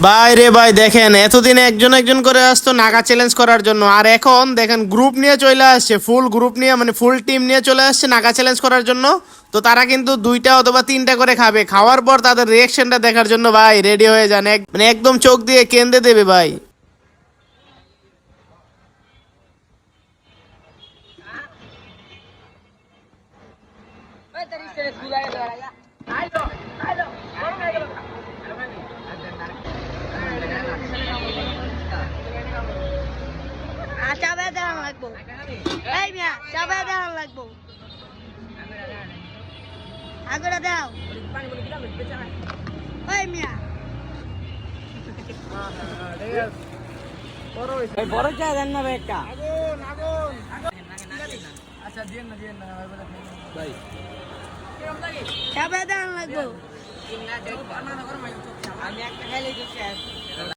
ভাই রে ভাই, দেখেন এতদিন একজন একজন করে আসতো নাগা চ্যালেঞ্জ করার জন্য, আর এখন দেখেন গ্রুপ নিয়ে চলে আসছে, ফুল গ্রুপ নিয়ে মানে ফুল টিম নিয়ে চলে আসছে নাগা চ্যালেঞ্জ করার জন্য। তো তারা কিন্তু দুইটা অথবা তিনটা করে খাবে, খাওয়ার পর তাদের রিয়াকশনটা দেখার জন্য ভাই রেডি হয়ে যান, মানে একদম চোখ দিয়ে কেঁদে দেবে ভাই। চাবে দেওয়া লাগবো, এই মিয়া চাবে দেওয়া লাগবো, আগরে দাও ওই মিয়া। বড় চা দেন না একটা। আচ্ছা দিয়েন না ভাই, চাবে দেওয়া লাগবো। আমি একটা খাইলে